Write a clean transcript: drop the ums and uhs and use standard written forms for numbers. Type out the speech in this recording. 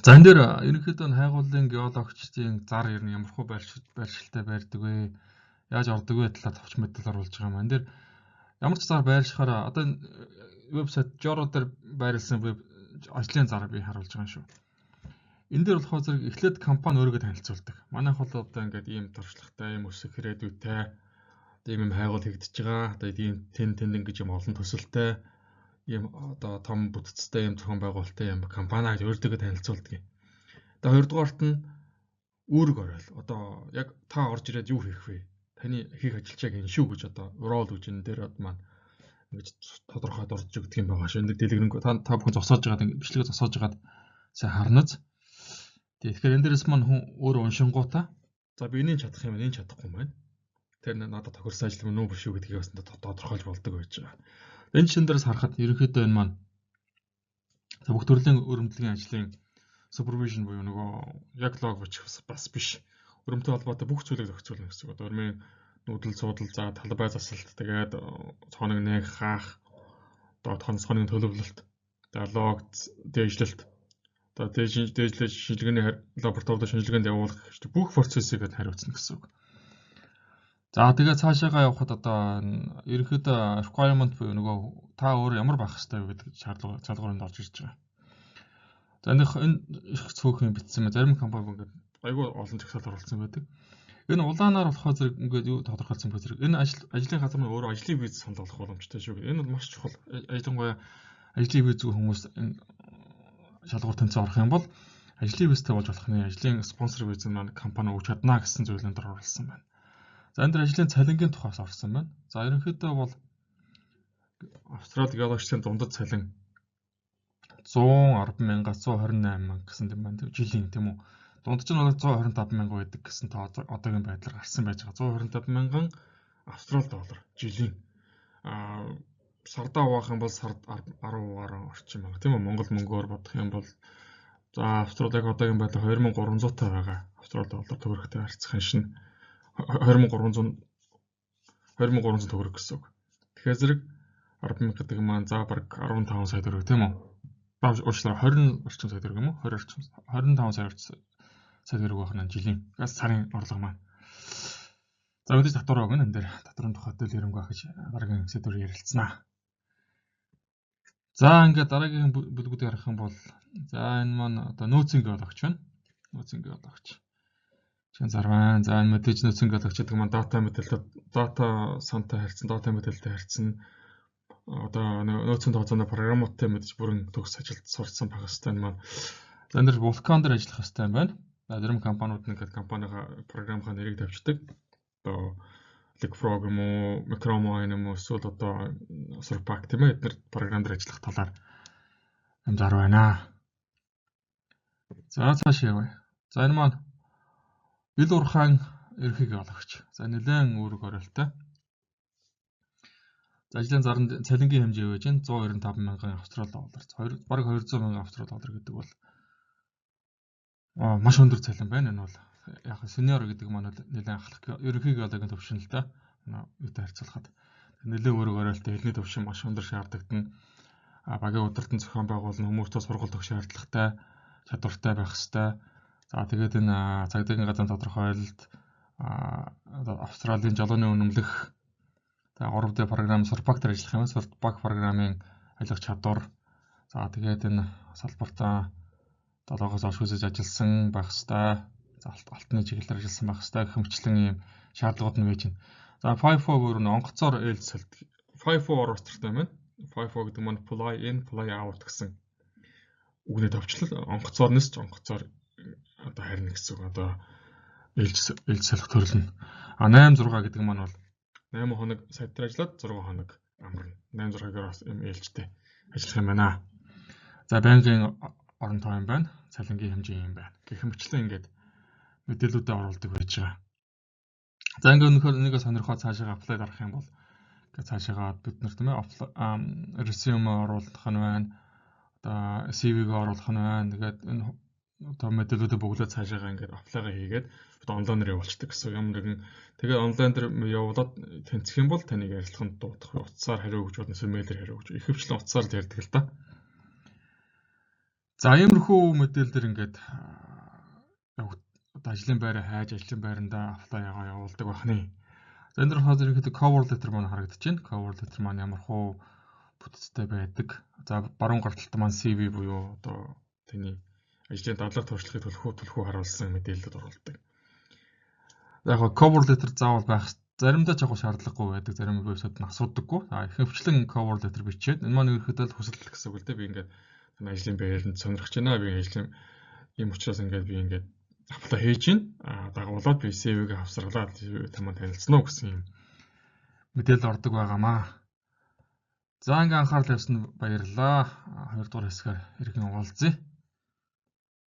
За энэ дээр ерөнхийдөө хайгуулын геологчдын зар ер нь ямархуу байршилтай байрдаг вэ? Яаж ордог вэ талаар товч мэдээлэл оруулж байгаа юм. Энэ дээр ямар ч зар байршихаараа одоо вебсайт Joro дээр байрлсан веб ажлын зар би харуулж байгаа юм шүү. Энэ дээр болохоор зэрэг эхлээд компани өөрийгөө танилцуулдаг. Манайх бол одоо ингээд ийм туршлагатай, ийм өсөх ирээдүйтэй, ийм хайгуул хийгдэж байгаа. Одоо ийм тэнд ингэж юм олон төсөлтэй, ийм одоо том бүтцтэй ийм зохион байгуулалттай ийм компани гэж өөртөө танилцуулдаг юм. Тэгээ хоёрдугаарт нь үүрэг оройл. Одоо яг та орж ирээд юу хийх вэ? Таны хийх ажилчааг энэ шүү гэж одоо role гэж энэ дээр маань ингэж тодорхой дурдж өгдөг юм байгаа шүү. Энд дэлгэрэнгүй та бүхэн зогсоож байгаад ингэ бичлэгээ зогсоож байгаад сайн харназ. Тэгэхээр энэ дээрээс маань хүн өөрөө уншингуудаа за би энийг чадах юм, энийг чадахгүй юм байна. Тэр надад тохирсон ажил мөн үү биш үү гэдгийг бас тодорхойлж болдог байж байгаа. Энэ шин дээрээс харахад ерөнхийдөө энэ маань бүх төрлийн өрөмдлөгийн ажлын supervision буюу нөгөө яг лог бичих бас биш. Өрөмтэй холбоотой бүх зүйлийг зохицуулна гэсэн үг. Одоо өрмийн нүүдэл суудал за талбай засалт тэгээд цоног нэг хаах одоо цоног төлөвлөлт за лог дээжлэлт одоо дээжлэж шинжилгээний лабораторид шинжилгээнд явуулах бүх процессыг хариуцна гэсэн үг. За тэгээд цаашаагаа явхад одоо ерөнхийдөө requirement буюу нөгөө та өөрөө ямар байх хэрэгтэй вэ гэдэг шаардлаганд орж ирж байгаа. За энэ их цөөхөн бичсэн мэ зарим компани ингээд айгүй олон зохиол оруулсан байдаг. Энэ улаанаар болохоор зэрэг ингээд юу тодорхойлсон бэ зэрэг энэ ажлын газар нь өөрөө ажлын виз санал болох боломжтой шүү. Энэ бол маш чухал. Ажлынхаа ажлын виз зүү хүмүүс энэ шалгуур тэмцээн орох юм бол ажлын визтэй болж болох нь ажлын спонсор виз маань компани өгч чадна гэсэн зүйлэн дээр оруулсан байна. За энэ дээр ажлын цалингийн тухайс орсон байна. За ерөнхийдөө бол Австрали геологчдын дундад цалин 110,000-аас 128,000 гэсэн юм байна. Жилийн тийм үү. Дунд чинь бол 125,000 байдаг гэсэн одоогийн байдлаар гарсан байж байгаа. 125,000 Австрали доллар жилийн. Сардаа хуваах юм бол сард 10 гаруй орчим байна. Тийм үү. Монгол мөнгөөр бодох юм бол за Австралийн одоогийн байдлаар 2,300 таа байгаа. Австрали доллар төгрөгтэй харьцах шин 2,300 төгрөг гэсэн үг. Тэгэхээр зэрэг 10,000 гэдэг маань за бараг 15 сая төгрөг тийм үү? Уучлаарай 20 орчим сая төгрөг юм уу? 25 сая төгрөг байх нь жилийн газ сарын орлого маань. За мэдээж татвар өгнө энэ дээр татварын тухай дэлгэрэнгүй гэж дараагийн сэдвээр ярилцсанаа. За ингээд дараагийн бүлгүүдийг харах юм бол за энэ маань одоо нөөцийн геологч байна. Нөөцийн геологч. Чин зарван. За энэ мэдээж нөөцийн геологч гэдэг маань дата мэдээлэлтэй дата сантай харьцсан, дата мэдээлэлтэй харьцсан одоо нөөцийн тооцооны програмуудтай мэдээж бүрэн төгс ажилд сурцсан байх хэвээр маань. За энэ вулкан дээр ажиллах хэвээр юм байна. Зарим компаниуд ингээд компанийн програмынхаа нэрийг тавьчихдаг. Одоо Leapfrog юм уу, Micromine юм уу, эсвэл одоо Surpack тийм ээ эдгээр програм дээр ажиллах талаар амжаар байна. За цааш явъя. За энэ маань бил урхаан ерхий геологч. За нэлээд үүрэг оройлтой. За ажлын заранд цалингийн хэмжээ байж байна 195,000 Австрали доллар. Бараг 200,000 Австрали доллар гэдэг бол маш өндөр цалин байна. Энэ бол яг сеньор гэдэг маань нэлээд анхлах ерөнхий геологийн төвшин л да. Юутай харьцуулахад нэлээд үүрэг оройлтой хэлний төвшин маш өндөр шаардлагдан багийн удирдан зохион байгуулалт хүмүүстээ сургалт өгөх шаардлагатай чадвартай байх хэвээр. За тэгээд энэ цагдаагийн газрын тодорхойлолт Австралийн жолооны үнэмлэх 3D програм Surpack дээр ажиллах юм. Surpack програмын ажиллах чадвар. За тэгээд энэ салбартаа 7-оос хойш хүсэж ажилласан байх хэвээр. За алтны чиглэлээр ажилласан байх хэвээр гэх мэтлэн ийм шаардлагууд нь байж байна. За FIFO бүр онгоцоор ээлжсэлт. FIFO оролцолтой байна. FIFO гэдэг маань fly in, fly out гэсэн үгний төвчлөл. Онгоцоор нисч онгоцоор одоо харина гэсэн үг. Одоо ээлжсэлт төрлөн. 8-6 гэдэг маань бол 8 хоног сайд дээр ажиллаад 6 хоног амарна. 8-6-гаар бас юм ээлжтэй ажиллах юм байна. За байнгын орон тоо юм байна. Цалингийн хэмжээ юм байна. Гэх мэтлэн ингээд мэдээлүүдэд оруулдаг байж байгаа. За ингээд өнөхөр энийг сонирхоод цаашаа apply гарах юм бол ингээд цаашаа бид нар тийм ээ resume оруулах нь байна. Одоо CV-г оруулах нь байна. Тэгээд энэ одоо мэдээлүүдээ бүгдээ цаашаа ингээд apply-га хийгээд онлайнаар явуулчихдаг гэсэн юм нэгэн. Тэгээд онлайн дээр явуулаад тэнцэх юм бол таныг ярилцлаганд дуудах, утсаар хариу өгч болно, эсвэл мэйлээр хариу өгч. Ихэвчлэн утсаар л ярьдаг л да. За иймэрхүү мэдээлэлээр ингээд ажлын байраа хайж ажлын байранда apply-гаа явуулдаг бахны. За энэ болохоор ерөнхийдөө cover letter маань харагдаж байна. Cover letter маань ямархуу бүтцтэй байдаг. За баруун гарталт маань CV буюу одоо таны ажлын дадлага туршлагыг төлхөө харуулсан мэдээлэлд оруулдаг. За яг cover letter заавал байх. Заримдаа ч яг шаардлагагүй байдаг. Зарим вебсайт нь асуудаггүй. Ихэвчлэн cover letter бичээд энэ маань ерөнхийдөө хүсэлт гэсэн үг л дээ. Би ингээд ажлын байранд сонирхож байна. Би ажлын ийм учраас ингээд би ингээд apply хийж байна. Дагуулад би CV-г авсарлаад тамаа танилцсан уу гэсэн юм мэдээлэл ордог байгаамаа. За ингээ анхаарал тавьсанд баярлалаа. 2 дугаар хэсгээр хэрхэн уулзъя.